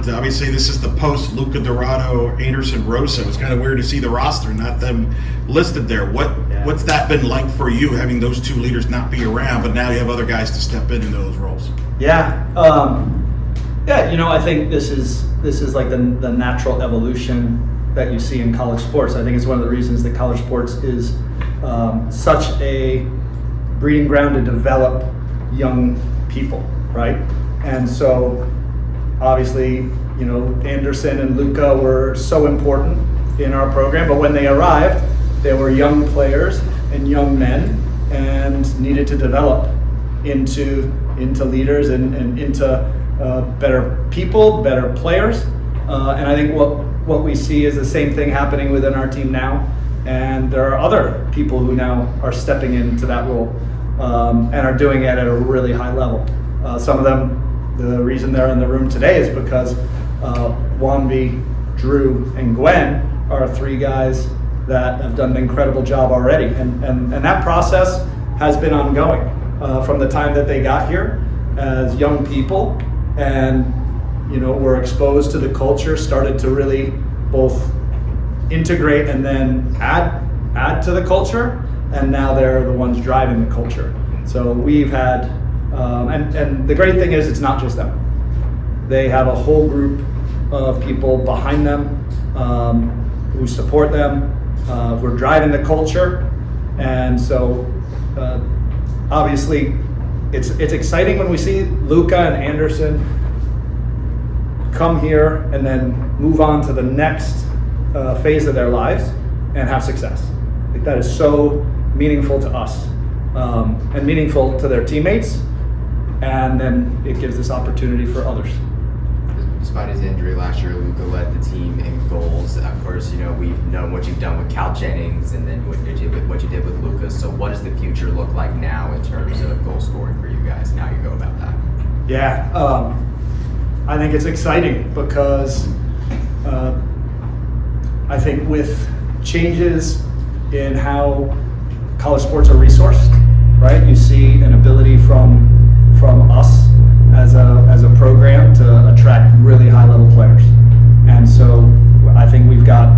start. Obviously, this is the post Luca Dorado, Anderson, Rosa. It was kind of weird to see the roster, not them listed there. What's that been like for you, having those two leaders not be around, but now you have other guys to step into those roles? Yeah, I think this is like the natural evolution that you see in college sports. I think it's one of the reasons that college sports is such a breeding ground to develop young people, right? And so obviously, Anderson and Luca were so important in our program, but when they arrived, they were young players and young men and needed to develop into leaders and into better people, better players. And I think what we see is the same thing happening within our team now. And there are other people who now are stepping into that role and are doing it at a really high level. Some of them, the reason they're in the room today is because Wanby, Drew, and Gwen are three guys that have done an incredible job already. And that process has been ongoing from the time that they got here as young people and, were exposed to the culture, started to really both integrate and then add to the culture, and now they're the ones driving the culture. So we've had, and the great thing is it's not just them. They have a whole group of people behind them who support them. We're driving the culture, and so obviously it's exciting when we see Luca and Anderson come here and then move on to the next phase of their lives and have success. I think that is so meaningful to us and meaningful to their teammates, and then it gives this opportunity for others. Despite his injury last year, Luca led the team in goals. Of course, we've known what you've done with Cal Jennings and then what you did with Lucas. So what does the future look like now in terms of goal scoring for you guys, and how you go about that? Yeah, I think it's exciting because I think with changes in how college sports are resourced, right? You see an ability from us as a program to attract really high level players. And so I think we've got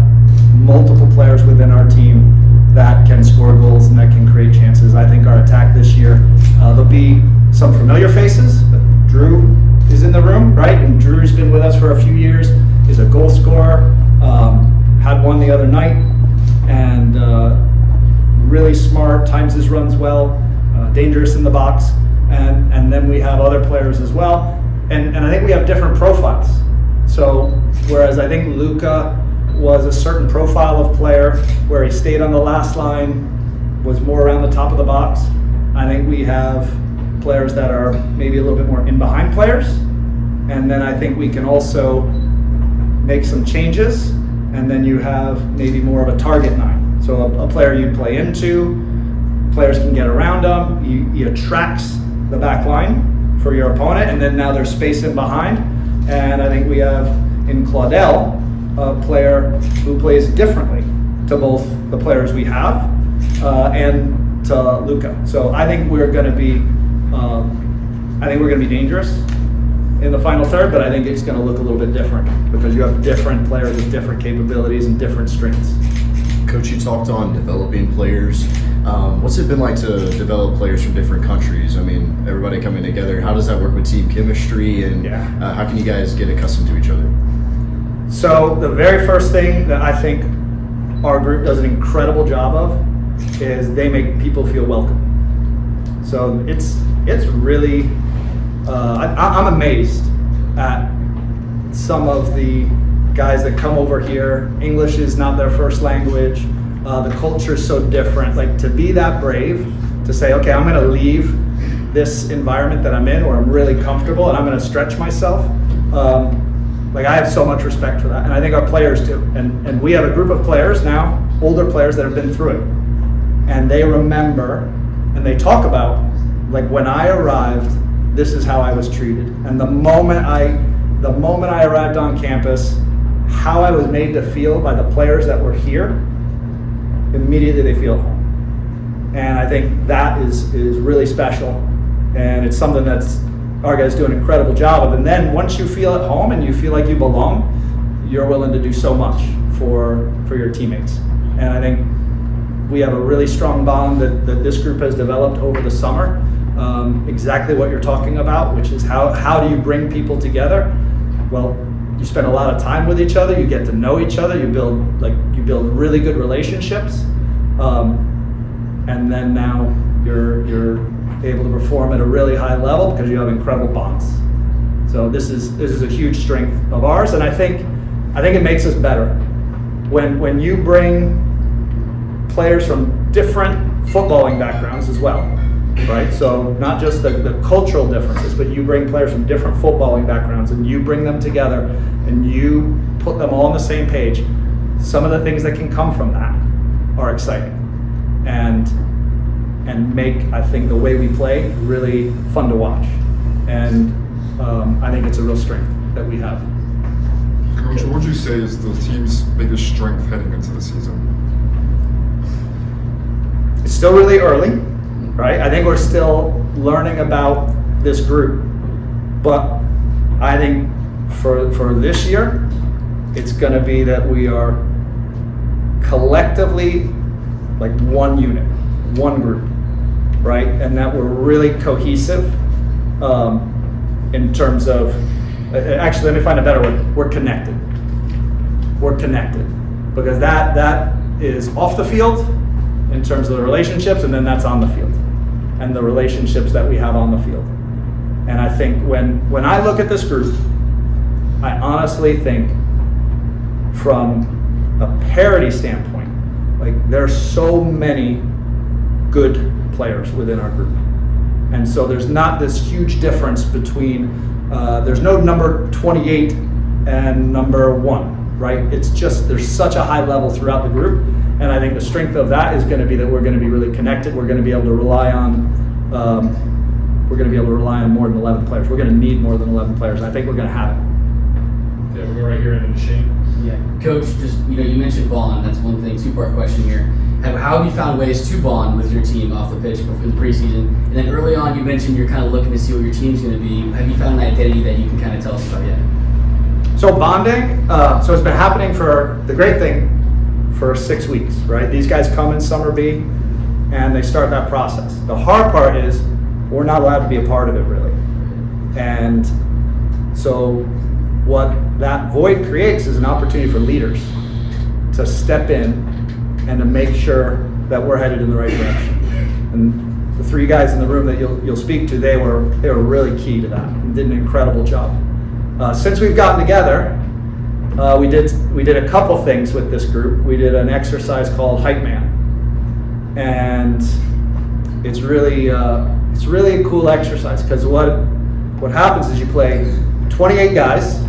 multiple players within our team that can score goals and that can create chances. I think our attack this year, there'll be some familiar faces. Drew is in the room, right? And Drew's been with us for a few years, is a goal scorer, had one the other night, and really smart, times his runs well, dangerous in the box. And then we have other players as well. And I think we have different profiles. So whereas I think Luca was a certain profile of player where he stayed on the last line, was more around the top of the box, I think we have players that are maybe a little bit more in behind players. And then I think we can also make some changes, and then you have maybe more of a target nine. So a player you play into, players can get around him, he attracts the back line for your opponent, and then now there's space in behind. And I think we have in Claudel a player who plays differently to both the players we have and to Luca. So I think we're going to be dangerous in the final third, but I think it's going to look a little bit different because you have different players with different capabilities and different strengths. Coach, you talked on developing players. What's it been like to develop players from different countries? I mean, everybody coming together. How does that work with team chemistry, and how can you guys get accustomed to each other? So the very first thing that I think our group does an incredible job of is they make people feel welcome. So it's really, I'm amazed at some of the guys that come over here. English is not their first language. The culture is so different. Like, to be that brave to say, okay, I'm going to leave this environment that I'm in where I'm really comfortable and I'm going to stretch myself. I have so much respect for that, and I think our players do. And we have a group of players now, older players that have been through it, and they remember and they talk about, like, when I arrived, this is how I was treated. And the moment I arrived on campus, how I was made to feel by the players that were here, immediately they feel home. And I think that is really special, and it's something that's our guys do an incredible job of. And then once you feel at home and you feel like you belong, you're willing to do so much for your teammates. And I think we have a really strong bond that this group has developed over the summer. Exactly what you're talking about, which is how do you bring people together? Well, you spend a lot of time with each other, you get to know each other, you build really good relationships, and then now you're able to perform at a really high level because you have incredible bonds. So this is a huge strength of ours, and I think it makes us better when you bring players from different footballing backgrounds as well, right? So not just the cultural differences, but you bring players from different footballing backgrounds and you bring them together and you put them all on the same page. Some of the things that can come from that are exciting and make, I think, the way we play really fun to watch. And I think it's a real strength that we have. Coach, what would you say is the team's biggest strength heading into the season? It's still really early, right? I think we're still learning about this group, but I think for this year, it's going to be that we are collectively like one unit, one group, right? And that we're really cohesive in terms of, actually, let me find a better word. We're connected. We're connected because that is off the field in terms of the relationships, and then that's on the field and the relationships that we have on the field. And I think when I look at this group, I honestly think from a parity standpoint, like there's so many good players within our group. And so there's not this huge difference between, there's no number 28 and number 1, right? It's just, there's such a high level throughout the group. And I think the strength of that is going to be that we're going to be really connected. We're going to be able to rely on, more than 11 players. We're going to need more than 11 players. And I think we're going to have it. Yeah, we'll go right here into Shane. Yeah, Coach, just, you mentioned bond. That's one thing, two-part question here. How have you found ways to bond with your team off the pitch in the preseason? And then early on, you mentioned you're kind of looking to see what your team's going to be. Have you found an identity that you can kind of tell us about yet? So bonding, so it's been happening the great thing, for 6 weeks, right? These guys come in Summer B and they start that process. The hard part is we're not allowed to be a part of it really. And so what that void creates is an opportunity for leaders to step in and to make sure that we're headed in the right direction. And the 3 guys in the room that you'll speak to, they were really key to that and did an incredible job. Since we've gotten together, we did a couple things with this group. We did an exercise called Hype Man, and it's really a cool exercise because what happens is you play 28 guys,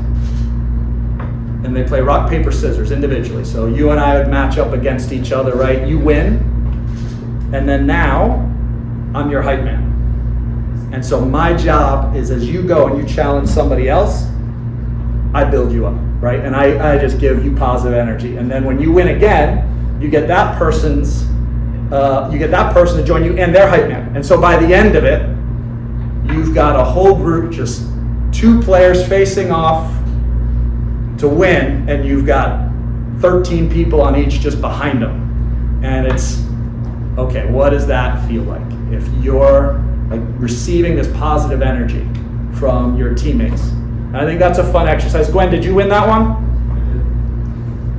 and they play rock paper scissors individually. So you and I would match up against each other, right? You win, and then now I'm your hype man, and so my job is as you go and you challenge somebody else, I build you up. Right, and I just give you positive energy, and then when you win again, you get that person to join you and their hype man, and so by the end of it, you've got a whole group, just 2 players facing off to win, and you've got 13 people on each just behind them, and it's okay. What does that feel like if you're like receiving this positive energy from your teammates? I think that's a fun exercise. Gwen, did you win that one?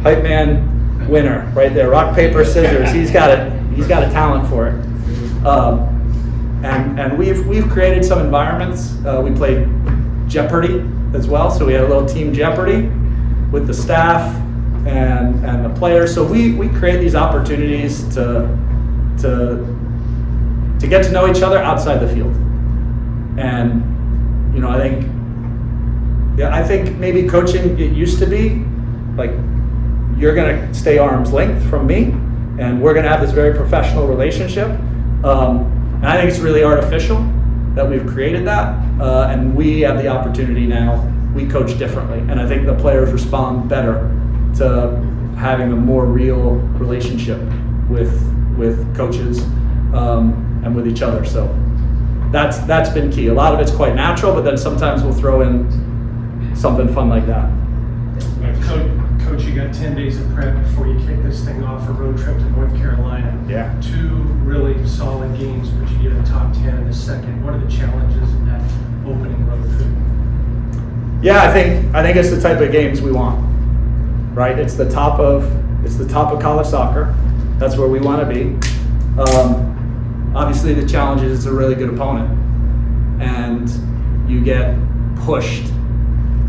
Hype man winner, right there. Rock, paper, scissors. He's got a talent for it. And we've created some environments. We played Jeopardy as well, so we had a little team Jeopardy with the staff and the players. So we create these opportunities to get to know each other outside the field. And I think maybe coaching, it used to be like you're going to stay arm's length from me and we're going to have this very professional relationship. And I think it's really artificial that we've created that. And we have the opportunity now, we coach differently. And I think the players respond better to having a more real relationship with coaches and with each other. So that's been key. A lot of it's quite natural, but then sometimes we'll throw in something fun like that. Coach, you got 10 days of prep before you kick this thing off, a road trip to North Carolina. Yeah. 2 really solid games, but you get a top 10 in the second. What are the challenges in that opening road trip? Yeah, I think it's the type of games we want, right? It's the top of college soccer. That's where we want to be. Obviously, the challenge is it's a really good opponent, and you get pushed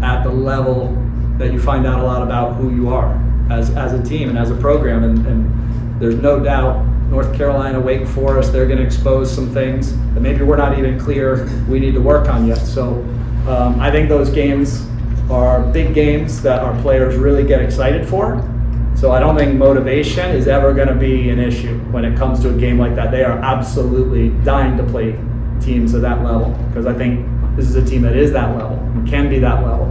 at the level that you find out a lot about who you are as a team and as a program. And there's no doubt North Carolina, Wake Forest, they're going to expose some things that maybe we're not even clear we need to work on yet. So I think those games are big games that our players really get excited for. So I don't think motivation is ever going to be an issue when it comes to a game like that. They are absolutely dying to play teams at that level, because I think this is a team that is that level and can be that level.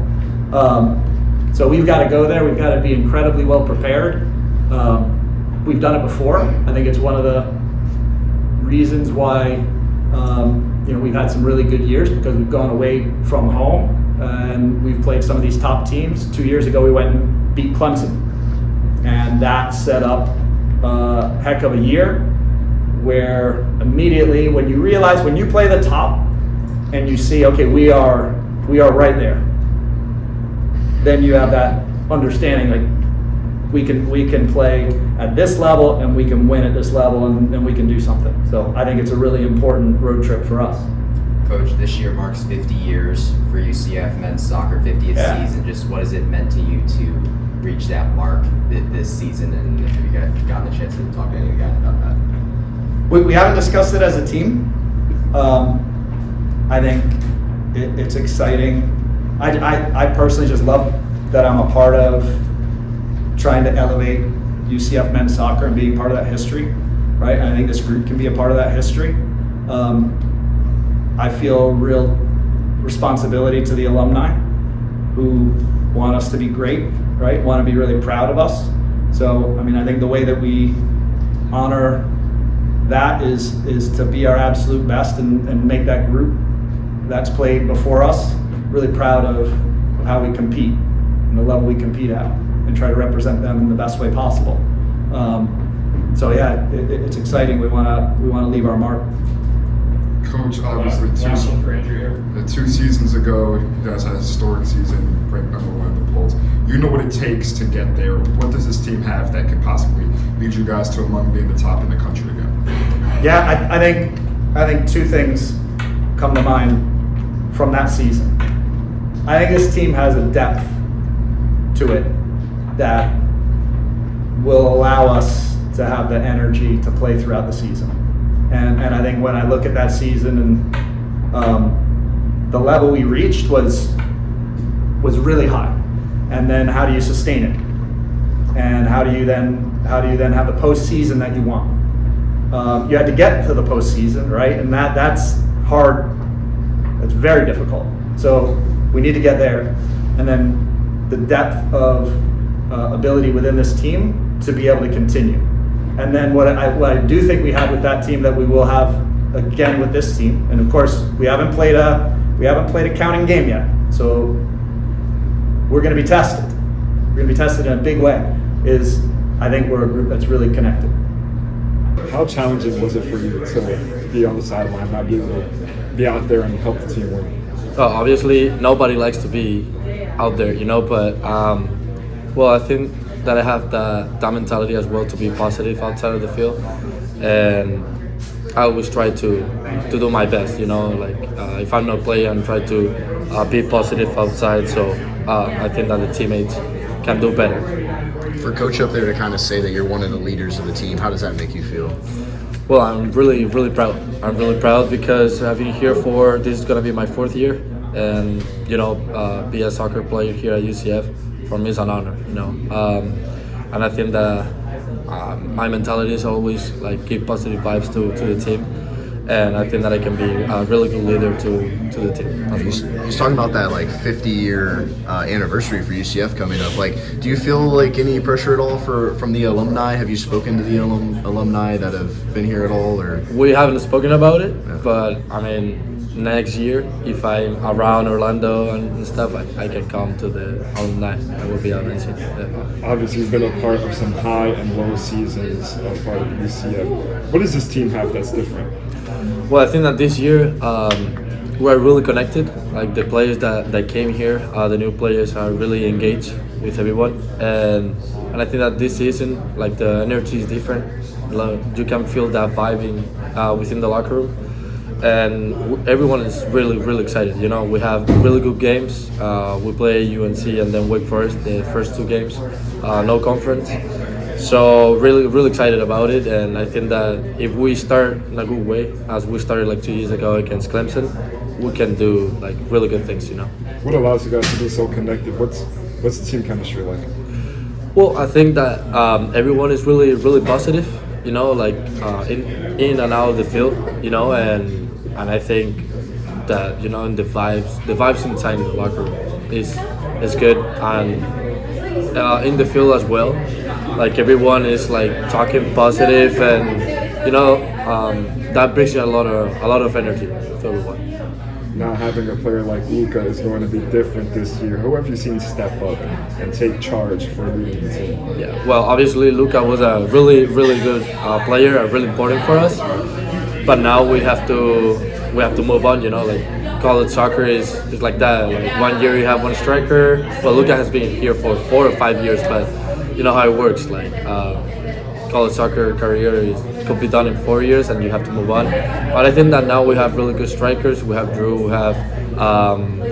So we've got to go there. We've got to be incredibly well prepared. We've done it before. I think it's one of the reasons why we've had some really good years, because we've gone away from home and we've played some of these top teams. 2 years ago, we went and beat Clemson, and that set up a heck of a year where immediately when you realize, when you play the top and you see, okay, we are right there, then you have that understanding, like we can play at this level and we can win at this level and we can do something. So I think it's a really important road trip for us. Coach, this year marks 50 years for UCF men's soccer, 50th season. Just what has it meant to you to reach that mark this season, and have you guys gotten the chance to talk to any guys about that? We haven't discussed it as a team. I think it's exciting. I personally just love that I'm a part of trying to elevate UCF men's soccer and being part of that history, right? I think this group can be a part of that history. I feel real responsibility to the alumni who want us to be great, right? Want to be really proud of us. So, I mean, I think the way that we honor that is to be our absolute best and make that group that's played before us really proud of how we compete and the level we compete at, and try to represent them in the best way possible. So yeah, it's exciting. We want to leave our mark. Coach, obviously, last one for Andrew here. 2 seasons ago, you guys had a historic season, ranked number 1 in the polls. You know what it takes to get there. What does this team have that could possibly lead you guys to among being the top in the country again? Yeah, I think 2 things come to mind from that season. I think this team has a depth to it that will allow us to have the energy to play throughout the season. And I think when I look at that season and the level we reached was really high. And then how do you sustain it? And how do you then have the postseason that you want? You had to get to the postseason, right? And that's hard. That's very difficult. So we need to get there. And then the depth of ability within this team to be able to continue. And then what I do think we have with that team that we will have again with this team, and of course we haven't played a counting game yet, so we're going to be tested. We're going to be tested in a big way. Is I think we're a group that's really connected. How challenging was it for you to be on the sideline, not be able to be out there and help the team win? Well, obviously nobody likes to be out there, but well, I think that I have that mentality as well to be positive outside of the field, and I always try to do my best. If I'm not playing, I try to be positive outside. So I think that the teammates can do better. For Coach up there to kind of say that you're one of the leaders of the team, how does that make you feel? Well, I'm really, really proud. I'm really proud because I've been here this is going to be my 4th year, and be a soccer player here at UCF. For me, it's an honor, and I think that my mentality is always give positive vibes to the team, and I think that I can be a really good leader to the team as well. He's talking about that like 50-year anniversary for UCF coming up. Like, do you feel like any pressure at all from the alumni? Have you spoken to the alumni that have been here at all? Or We haven't spoken about it, but I mean, next year, if I'm around Orlando and stuff, I can come to the alumni. That would be amazing. Yeah. Obviously, you've been a part of some high and low seasons as part of UCF. What does this team have that's different? Well, I think that this year we're really connected. Like the players that came here, the new players are really engaged with everyone, and I think that this season, like the energy is different. Like, you can feel that vibing within the locker room, and everyone is really excited. You know, we have really good games. We play UNC and then Wake Forest the first 2 games, no conference. So really excited about it, and I think that if we start in a good way, as we started like 2 years ago against Clemson, we can do like really good things. You know. What allows you guys to be so connected? What's the team chemistry like? Well, I think that everyone is really positive. You know, like in and out of the field. You know, and I think that, you know, and the vibes inside the locker room is good, and in the field as well. Like everyone is like talking positive, and you know that brings you a lot of energy to everyone. Now having a player like Luka is going to be different this year. Who have you seen step up and take charge for leading the team? Yeah, well, obviously Luka was a really good player, really important for us. But now we have to move on. You know, like college soccer is like that. Like 1 year you have one striker. Well, Luka has been here for 4 or 5 years, but you know how it works. Like college soccer career could be done in 4 years, and you have to move on. But I think that now we have really good strikers. We have Drew, we have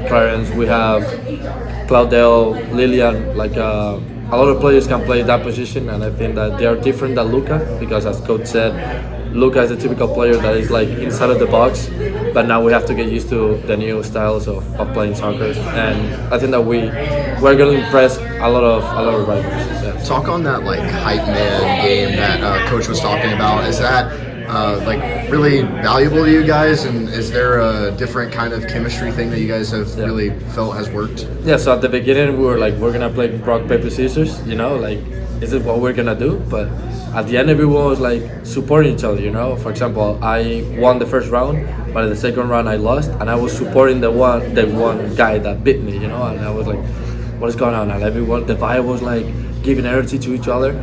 Clarence, we have Claudel, Lillian. Like a lot of players can play that position, and I think that they are different than Luka, because as coach said, Luka is a typical player that is like inside of the box, but now we have to get used to the new styles of playing soccer, and I think that we're going to impress a lot of rivals. Yeah. talk on that like hype man game that coach was talking about. Is that like really valuable to you guys, and is there a different kind of chemistry thing that you guys have really felt has worked? Yeah, so at the beginning we were like, we're gonna play rock paper scissors, you know, like is it what we're gonna do? But at the end everyone was like supporting each other, you know. For example, I won the first round, but in the second round I lost, and I was supporting the one guy that beat me, you know, and I was like, what is going on? And everyone, the vibe was like giving energy to each other.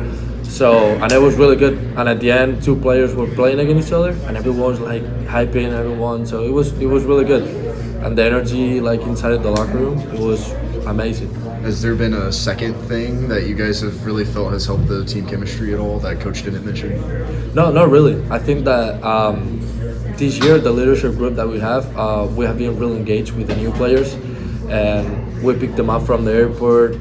So, and it was really good. And at the end, two players were playing against each other, and everyone was like hyping everyone. So it was really good. And the energy, like inside the locker room, it was amazing. Has there been a second thing that you guys have really felt has helped the team chemistry at all that coach didn't mention? No, not really. I think that this year, the leadership group that we have been really engaged with the new players, and we picked them up from the airport.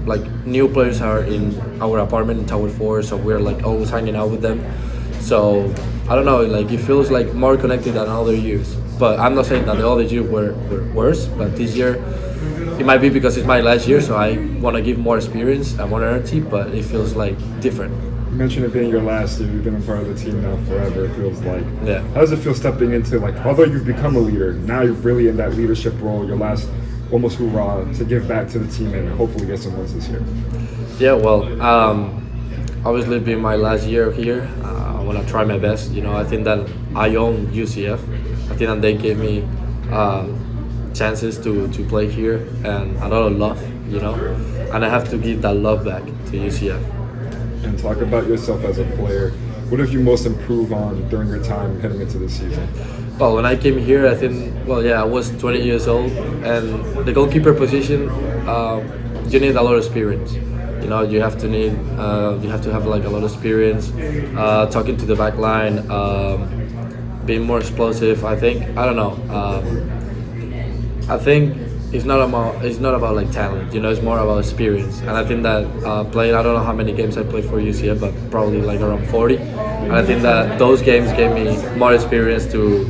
Like new players are in our apartment in Tower 4, so we're like always hanging out with them. So I don't know, like it feels like more connected than other years. But I'm not saying that the other years were worse, but this year it might be because it's my last year, so I want to give more experience and more energy, but it feels like different. You mentioned it being your last year. You've been a part of the team now forever, it feels like. Yeah. How does it feel stepping into, like, although you've become a leader, now you're really in that leadership role, your last almost hoorah to give back to the team and hopefully get some wins this year? Yeah, well, obviously being my last year here, I want to try my best. You know, I think that I own UCF. I think that they gave me chances to play here and a lot of love, you know, and I have to give that love back to UCF. And talk about yourself as a player. What have you most improved on during your time heading into this season? Well, when I came here, I think, I was 20 years old, and the goalkeeper position, you need a lot of experience. You know, you have to have like a lot of experience, talking to the back line, being more explosive. I don't know. I think it's not about like talent, it's more about experience. And I think that playing, I don't know how many games I played for UCF, but probably like around 40. And I think that those games gave me more experience to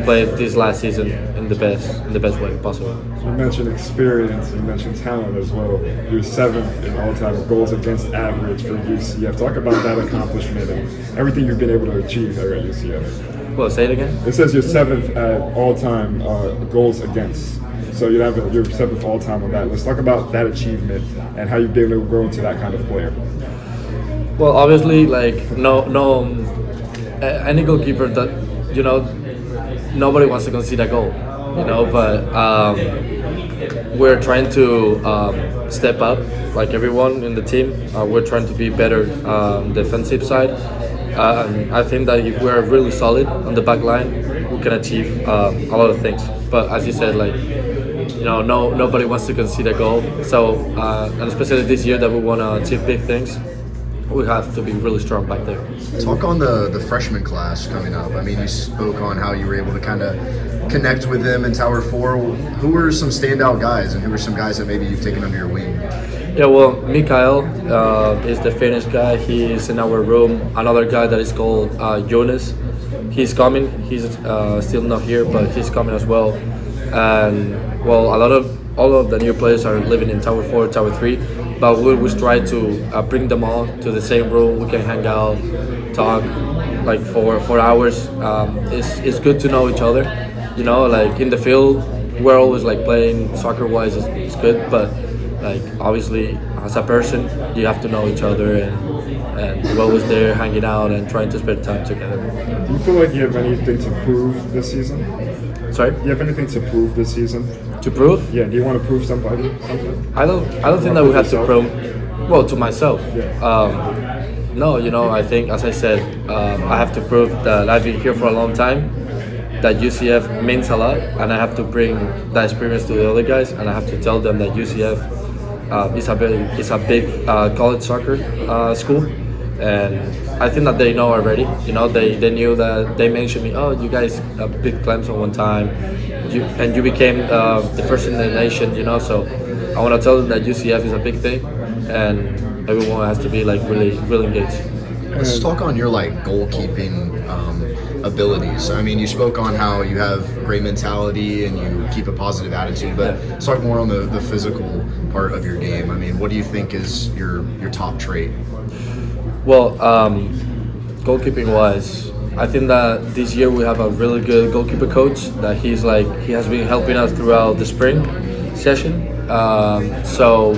play this last season in the best way possible. You mentioned experience, you mentioned talent as well. You're 7th in all-time goals against average for UCF. Talk about that accomplishment and everything you've been able to achieve here at UCF. Well, say it again. It says you're 7th at all-time goals against. So you're 7th all-time on that. Let's talk about that achievement and how you've been able to grow into that kind of player. Well, obviously, like any goalkeeper that nobody wants to concede a goal, but we're trying to step up, like everyone in the team. We're trying to be better defensive side. I think that if we're really solid on the back line, we can achieve a lot of things. But as you said, like nobody wants to concede a goal. So and especially this year that we want to achieve big things, we have to be really strong back there. Talk on the freshman class coming up. I mean, you spoke on how you were able to kind of connect with them in Tower 4. Who were some standout guys, and who were some guys that maybe you've taken under your wing? Yeah, well, Mikael is the Finnish guy. He is in our room. Another guy that is called Jonas. He's coming. He's still not here, but he's coming as well. And well, all of the new players are living in Tower 4, Tower 3. But we always try to bring them all to the same room. We can hang out, talk, like for hours. It's good to know each other. Like in the field, we're always like playing soccer-wise. It's good, but like obviously as a person, you have to know each other, and we're always there hanging out and trying to spend time together. Do you feel like you have anything to prove this season? Sorry? Do you have anything to prove this season? To prove? Yeah. Do you want to prove something? I don't think that we have to prove. Well, to myself. Yeah. No, I think, as I said, I have to prove that I've been here for a long time, that UCF means a lot, and I have to bring that experience to the other guys, and I have to tell them that UCF is a big college soccer school, and I think that they know already. They knew that they mentioned me. Oh, you guys beat Clemson one time, and you became the first in the nation. So I want to tell them that UCF is a big thing, and everyone has to be like really, really engaged. Let's talk on your goalkeeping abilities. I mean, you spoke on how you have great mentality and you keep a positive attitude, but let's talk more on the physical part of your game. I mean, what do you think is your top trait? Well, goalkeeping wise, I think that this year we have a really good goalkeeper coach that he has been helping us throughout the spring session. So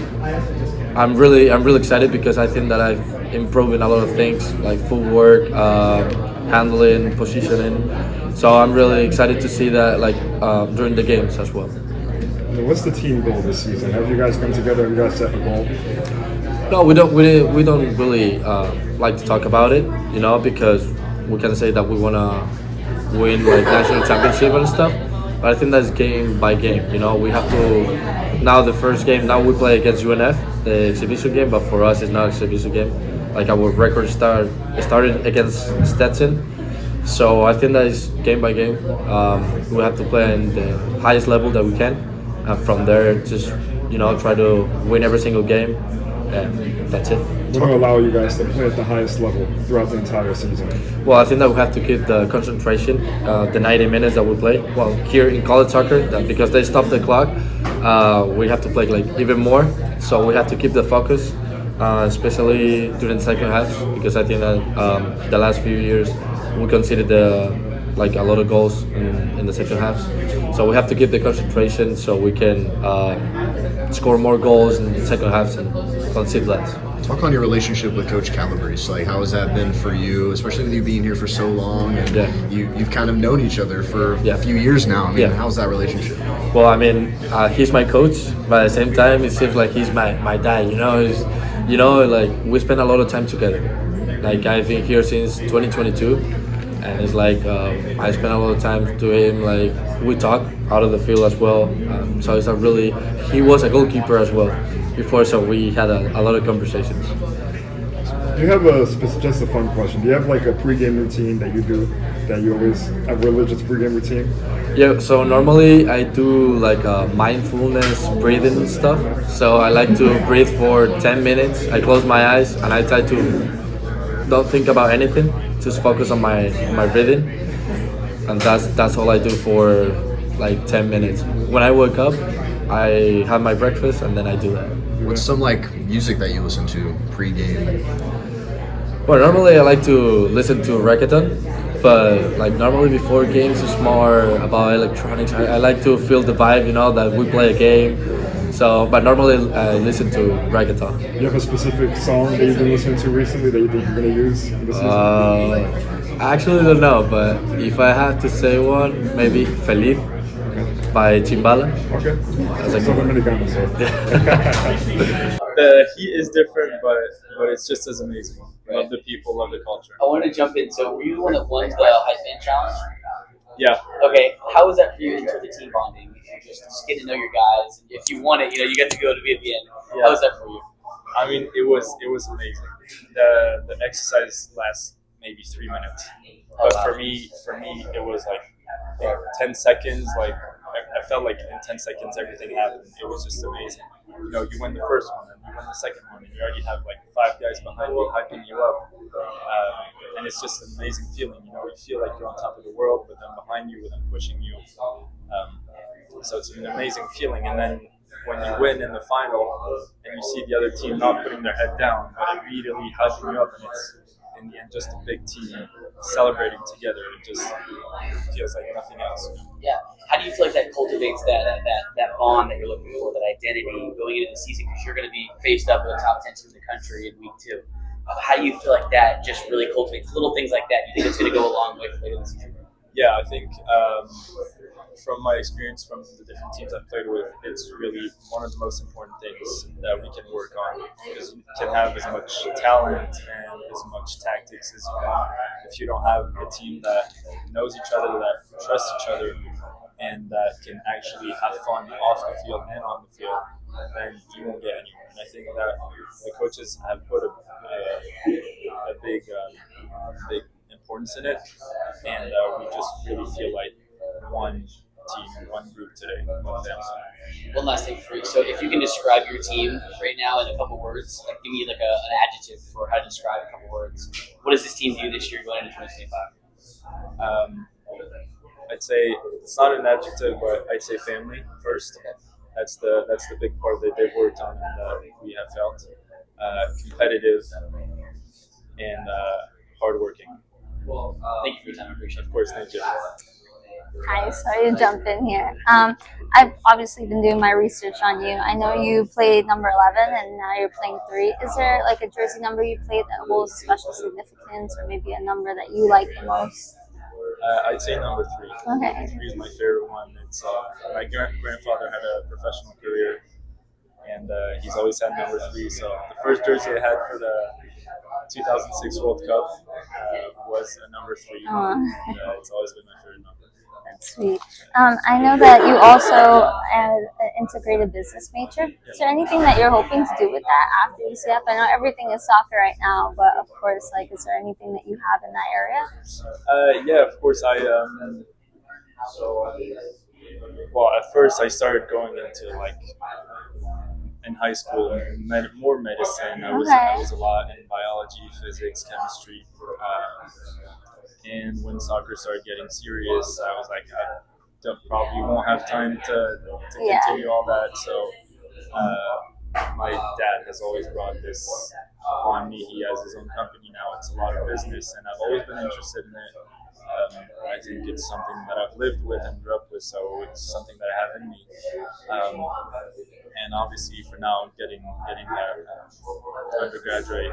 I'm really excited because I think that I've improved in a lot of things like footwork, handling, positioning. So I'm really excited to see that during the games as well. What's the team goal this season? Have you guys come together and you guys set a goal? No, we don't really like to talk about it, because we can say that we want to win national championship and stuff. But I think that's game by game. We have to now the first game. Now we play against UNF, the exhibition game, but for us it's not an exhibition game. Like our record started against Stetson, so I think that is game by game. We have to play in the highest level that we can, and from there just try to win every single game, and that's it. What will allow you guys to play at the highest level throughout the entire season? Well, I think that we have to keep the concentration, the 90 minutes that we play. Well, here in college soccer, because they stop the clock, we have to play even more. So we have to keep the focus, especially during the second half, because I think that the last few years we conceded a lot of goals in the second half. So we have to keep the concentration so we can score more goals in the second half and concede less. Talk on your relationship with Coach Calabrese. How has that been for you, especially with you being here for so long, and you've kind of known each other for a few years now. I mean, how's that relationship? Well, I mean, he's my coach, but at the same time, it seems like he's my dad. We spend a lot of time together. I've been here since 2022, and it's I spend a lot of time to him. We talk out of the field as well. So he was a goalkeeper as well before, so we had a lot of conversations. Do you have just a fun question? Do you have like a pregame routine that you do, that you always a religious pregame routine? Yeah, so normally I do like mindfulness breathing stuff. So I like to breathe for 10 minutes. I close my eyes and I try to don't think about anything, just focus on my breathing. And that's all I do for like 10 minutes. When I wake up, I have my breakfast and then I do that. What's some like music that you listen to pregame? Well, normally I like to listen to reggaeton, but like normally before games it's more about electronics. I like to feel the vibe, that we play a game. So, but normally I listen to reggaeton. You have a specific song that you've been listening to recently that you think you're gonna use in the season? I actually don't know, but if I have to say one, maybe Feliz by Chimbala. Okay. That's a good one. Dominicano, so. The heat is different, but it's just as amazing. Love the people, love the culture. I wanted to jump in. So, were you the one that won the Hype Man Challenge? Yeah. Okay, how was that for you in terms of team bonding? Just getting to know your guys. If you won it, you get to go to be at the end. Yeah. How was that for you? I mean, it was amazing. The exercise lasts maybe 3 minutes, but for me, it was like 10 seconds. Like I felt like in 10 seconds everything happened. It was just amazing. You win the first one, and you win the second one, and you already have like 5 guys behind you hyping you up, and it's just an amazing feeling. You feel like you're on top of the world, but then behind you, with them pushing you. So it's an amazing feeling, and then when you win in the final, and you see the other team not putting their head down, but immediately hyping you up, and it's in the end just a big team celebrating together. It just feels like nothing else. Yeah. How do you feel like that cultivates that bond that you're looking for, that identity going into the season? Because you're going to be faced up with the top 10 team in the country in week 2. How do you feel like that just really cultivates little things like that? Do you think it's going to go a long way for later in the season? Yeah, I think from my experience from the different teams I've played with, it's really one of the most important things that we can work on, because you can have as much talent and as much tactics as you want. If you don't have a team that knows each other, that trusts each other, and that can actually have fun off the field and on the field, then you won't get anywhere. And I think that the coaches have put a big importance in it, and we just really feel like one team, one group today, one family. One last thing for you. So, if you can describe your team right now in a couple words, like give me like an adjective for how to describe a couple words. What does this team do this year going into 2025? I'd say it's not an adjective, but I'd say family first. That's the big part that they've worked on and that we have felt. Competitive and hardworking. Thank you for your time. I appreciate it. Of course, thank you. Hi, sorry to jump in here. I've obviously been doing my research on you. I know you played number 11 and now you're playing 3. Is there like a jersey number you played that holds special significance, or maybe a number that you like the most? I'd say number 3. Okay. 3 is my favorite one. It's my grandfather had a professional career, and he's always had number 3. So the first jersey I had for the 2006 World Cup was a number 3. And, it's always been my favorite number. That's sweet. I know that you also have an integrated business major. Is there anything that you're hoping to do with that after UCF? I know everything is soccer right now, but of course, like, is there anything that you have in that area? Yeah, of course. Well, at first I started going into in high school more medicine. I was a lot in biology, physics, chemistry. And when soccer started getting serious, I was like, I probably won't have time to continue all that. So my dad has always brought this on me. He has his own company now. It's a lot of business, and I've always been interested in it. I think it's something that I've lived with and grew up with, so it's something that I have in me. And obviously, for now, getting that undergraduate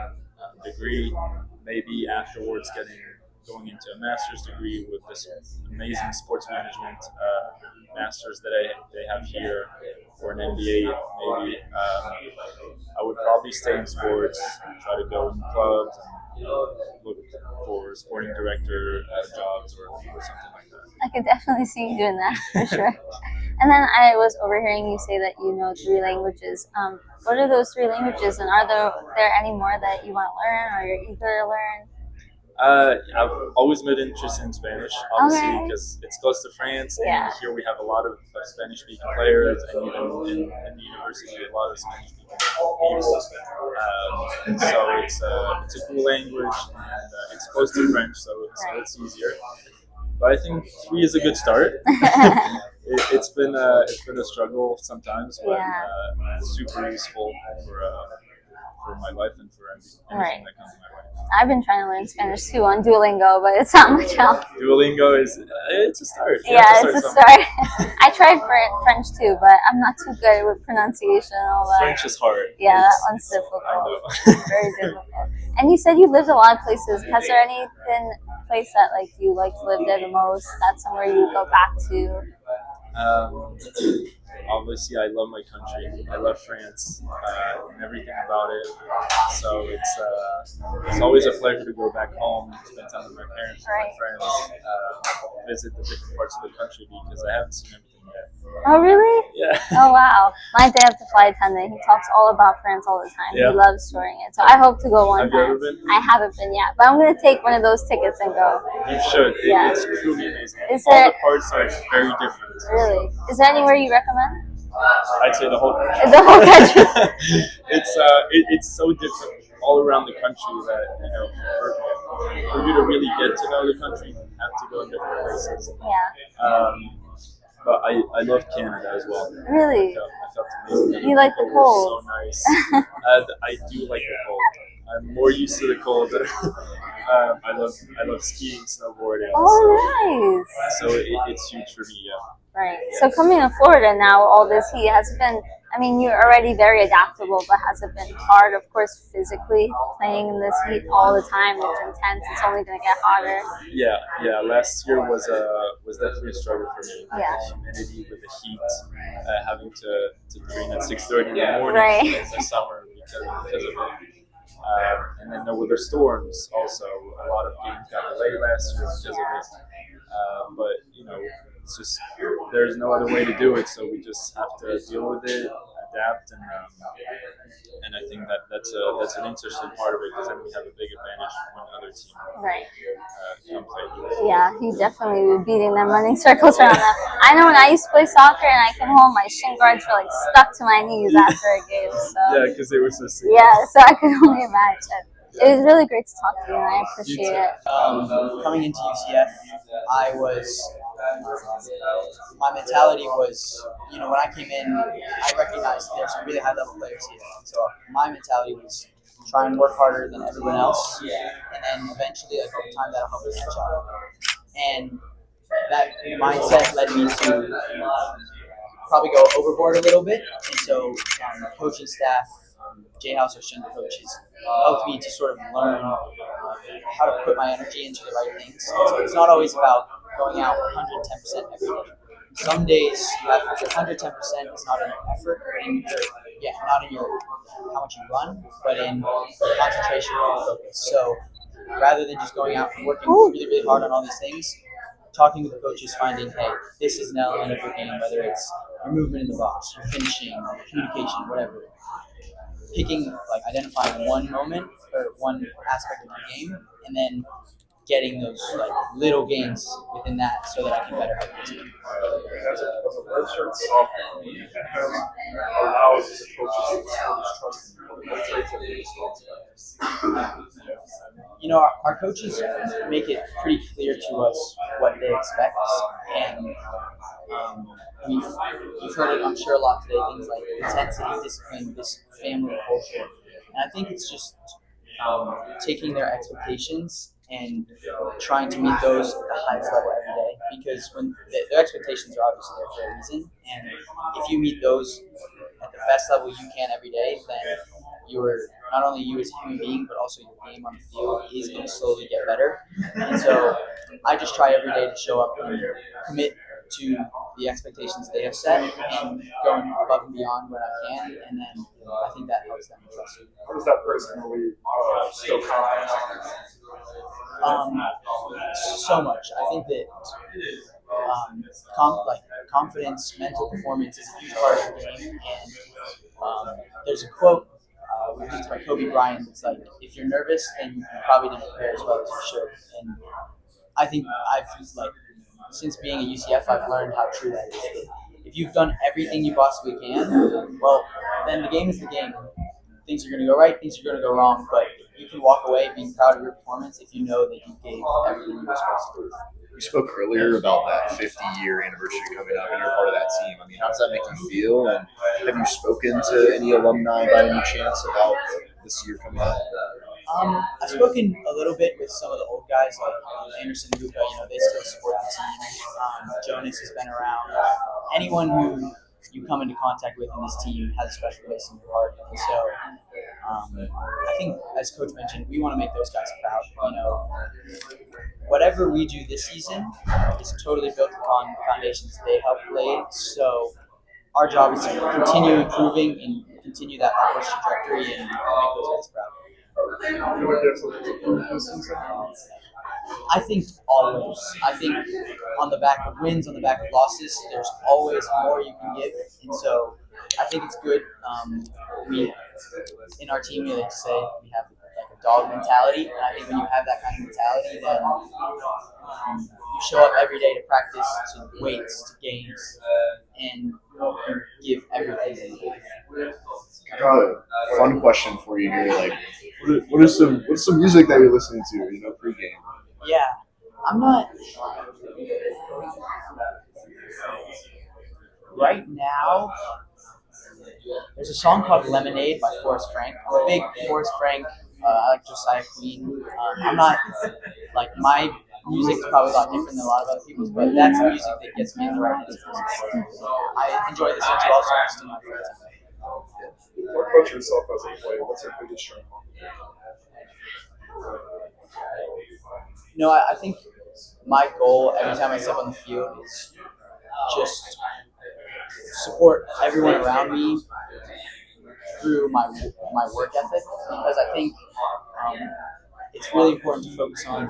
degree, maybe afterwards going into a master's degree with this amazing sports management masters that they have here, or an MBA maybe. I would probably stay in sports, try to go in clubs and look for sporting director jobs or something like that. I could definitely see you doing that for sure. And then I was overhearing you say that you know 3 languages. What are those 3 languages, and are there any more that you want to learn or you're eager to learn? I've always been interested in Spanish, obviously, Okay. because it's close to France, Yeah. and here we have a lot of Spanish-speaking players, and even in the university, a lot of Spanish-speaking people. So it's a cool language, and it's close to French, so it's easier. But I think 3 is a good start. It's been a struggle sometimes, but it's super useful for my life and for anything that comes my way. I've been trying to learn Spanish too on Duolingo, but it's not much help. Duolingo it's a start. It's a start. I tried French too, but I'm not too good with pronunciation and all that. French is hard. Yeah, that one's difficult. I know. Very difficult. And you said you lived a lot of places. Has there been a place that like you like to live there the most? That's somewhere you go back to? Obviously, I love my country. I love France and everything about it. So it's always a pleasure to go back home, spend time with my parents, my friends, visit the different parts of the country because I haven't seen everything yet. Oh, really? Yeah. Oh, wow. My dad's a flight attendant. He talks all about France all the time. Yeah. He loves touring it. So I hope to go one Have time. you ever been? I haven't been yet, but I'm going to take one of those tickets and go. You should. Yeah. It's truly amazing. All the parts are very different. Really? Is there anywhere you recommend? I'd say the whole country. The whole country. It's so different all around the country that for you to really get to know the country, you have to go in different places. Yeah. But I love Canada as well. Really? I felt amazing. You like the cold? So nice. I do like the cold. I'm more used to the cold. I love skiing, snowboarding. Oh, nice. So it's huge for me. Yeah. Right. So coming to Florida now, all this heat has been, I mean, you're already very adaptable, but has it been hard, of course, physically playing in this heat all the time? It's intense. It's only going to get hotter. Yeah. Last year was definitely a struggle for me. Yeah. The humidity with the heat, having to train at 6:30 in the morning Right. in the summer because of it. And then there were the storms also. A lot of games got delayed last year because of it. But it's just there's no other way to do it, so we just have to deal with it, adapt, and I think that's an interesting part of it because then we have a big advantage when other teams come play. Yeah, he definitely was beating them, running circles around them. I know when I used to play soccer and I came home, my shin guards were like stuck to my knees after a game. So Yeah, because they were so sick. yeah, so I could only imagine. It was really great to talk to you, and I appreciate it. Coming into UCF, my mentality was, when I came in, I recognized there's some really high-level players here. So my mentality was try and work harder than everyone else, and then eventually, over time, that'll help us catch up. And that mindset led me to probably go overboard a little bit, and so coaching staff, Jay House, our strength coaches, helped me to sort of learn how to put my energy into the right things. So it's not always about going out 110% every day. Some days you have 110% is not an effort, not in your how much you run, but in concentration and focus. So rather than just going out and working really, really hard on all these things, talking with the coaches, finding, hey, this is an element of your game, whether it's your movement in the box, your finishing, communication, whatever. Identifying one moment or one aspect of your game, and then getting those little gains within that, so that I can better help the team. As a redshirt sophomore, allows the coaches to trust in our coaches make it pretty clear to us what they expect, and we've heard it, I'm sure, a lot today. Things like intensity, discipline, this family culture, and I think it's just taking their expectations and trying to meet those at the highest level every day. Because when their expectations are obviously there for a reason, and if you meet those at the best level you can every day, then not only you as a human being, but also your game on the field is going to slowly get better. And so I just try every day to show up and commit to the expectations they have set and going above and beyond when I can, and then I think that helps them trust me. How does that personally still confidence? So much. I think that confidence, mental performance is a huge part of the game. And there's a quote, I think it's by Kobe Bryant. It's like, if you're nervous, then you probably didn't prepare as well as you should. And I think since being at UCF, I've learned how true that is. If you've done everything you possibly can, well, then the game is the game. Things are going to go right, things are going to go wrong, but you can walk away being proud of your performance if you know that you gave everything you were supposed to do. You spoke earlier about that 50-year anniversary coming up, and you're part of that team. I mean, how does that make you feel? And have you spoken to any alumni by any chance about this year coming up? I've spoken a little bit with some of the old guys like Anderson, Luca. They still support the team. Jonas has been around. Anyone who you come into contact with in this team has a special place in your heart. And so I think, as Coach mentioned, we want to make those guys proud. Whatever we do this season is totally built upon the foundations they helped lay. So our job is to continue improving and continue that upwards trajectory and make those guys proud. I think always. I think on the back of wins, on the back of losses, there's always more you can give. And so I think it's good. We, in our team, we like to say we have like a dog mentality. And I think when you have that kind of mentality, then you show up every day to practice, to weights, to games, and you give everything. Fun question for you here. Like, what's some music that you're listening to? Pregame. Yeah, I'm not. Right now, there's a song called Lemonade by Forrest Frank. I'm a big Forrest Frank. I like Josiah Queen. I'm not, my music is probably a lot different than a lot of other people's, but that's the music that gets me in the right headspace. I enjoy listening to all songs to my friends. What about yourself as a player? What's your biggest strength? I think my goal every time I step on the field is just support everyone around me through my work ethic, because I think it's really important to focus on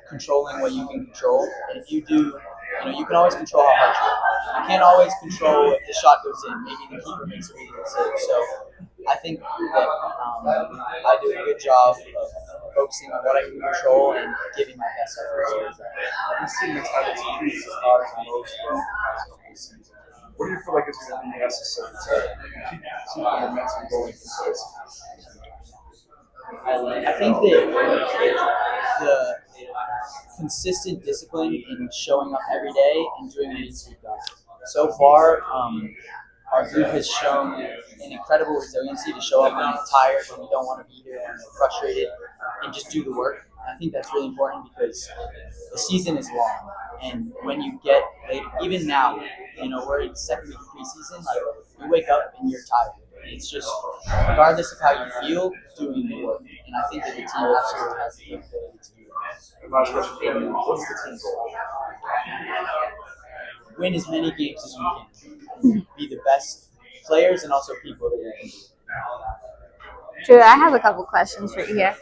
controlling what you can control. And if you do, you can always control how hard you work. You can't always control if the shot goes in. Maybe the keeper makes a really good save. So I think that I do a good job of focusing on what I can control and giving my best effort. We've seen this have increased as high as most season. What do you feel like is going to be necessary to keep the momentum going into this? I think that the consistent discipline in showing up every day and doing what needs to be done. So far, our group has shown an incredible resiliency to show up when we're tired, when we don't want to be here, when we're frustrated, and just do the work. I think that's really important because the season is long, and when you get late, even now, we're in the second week of preseason, you wake up and you're tired. It's just, regardless of how you feel, doing the work. And I think that the team absolutely has the capability to do that. And last question for you, what's the team goal? Win as many games as we can. Be the best players and also people that we can be. Drew, I have a couple questions for you here.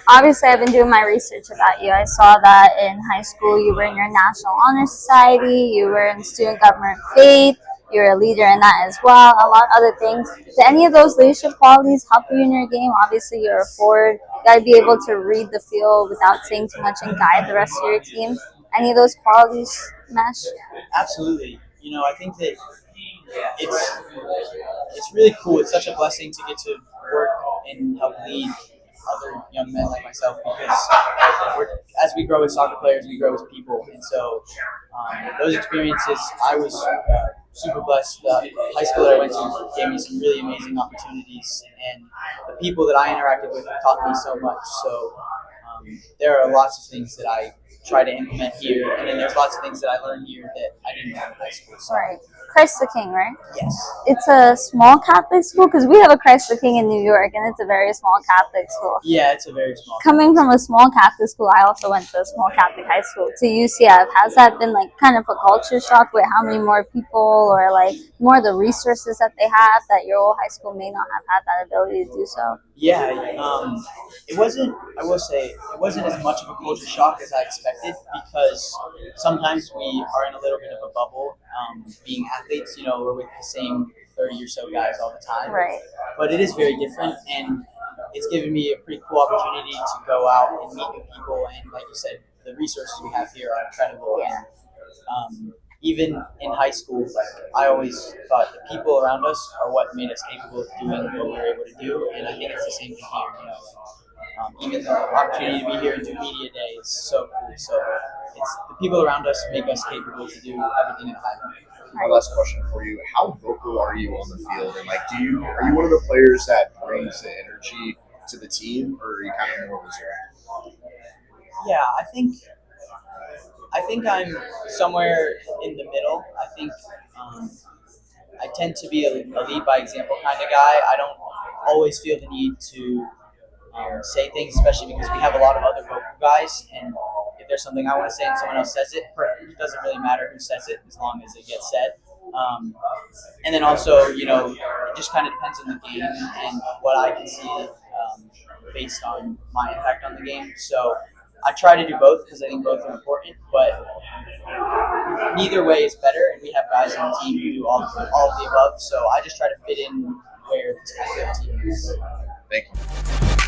Obviously, I've been doing my research about you. I saw that in high school you were in your National Honor Society, you were in Student Government Faith, you're a leader in that as well, a lot of other things. Do any of those leadership qualities help you in your game? Obviously, you're a forward. You got to be able to read the field without saying too much and guide the rest of your team. Any of those qualities mesh? Absolutely. I think that it's really cool. It's such a blessing to get to work and help lead other young men like myself, because as we grow as soccer players, we grow as people. And so those experiences, I was super blessed. The high school that I went to gave me some really amazing opportunities, and the people that I interacted with taught me so much. So there are lots of things that I try to implement here, and then there's lots of things that I learned here that I didn't know in high school. So. Right. Christ the King, right? Yes. It's a small Catholic school, because we have a Christ the King in New York, and it's a very small Catholic school. Yeah, it's a very small. Coming from a small Catholic school, I also went to a small Catholic high school, to UCF. Has that been kind of a culture shock with how many more people or more of the resources that they have that your old high school may not have had that ability to do so? Yeah, it wasn't. I will say it wasn't as much of a culture shock as I expected. expected because sometimes we are in a little bit of a bubble. Being athletes, we're with the same 30 or so guys all the time. Right. But it is very different, and it's given me a pretty cool opportunity to go out and meet new people. And like you said, the resources we have here are incredible. Yeah. And even in high school, I always thought the people around us are what made us capable of doing what we were able to do. And I think it's the same thing here. Even the opportunity to be here and do media day is so cool. So it's the people around us make us capable to do everything at high level. My last question for you: how vocal are you on the field? And are you one of the players that brings the energy to the team, or are you kind of more reserved? Yeah, I think I'm somewhere in the middle. I think I tend to be a lead by example kind of guy. I don't always feel the need to say things, especially because we have a lot of other vocal guys. And if there's something I want to say and someone else says it, perfect. It doesn't really matter who says it as long as it gets said. And then also, it just kind of depends on the game and what I can see based on my impact on the game. So I try to do both because I think both are important, but neither way is better. And we have guys on the team who do all of the above. So I just try to fit in where I feel the team is. Thank you.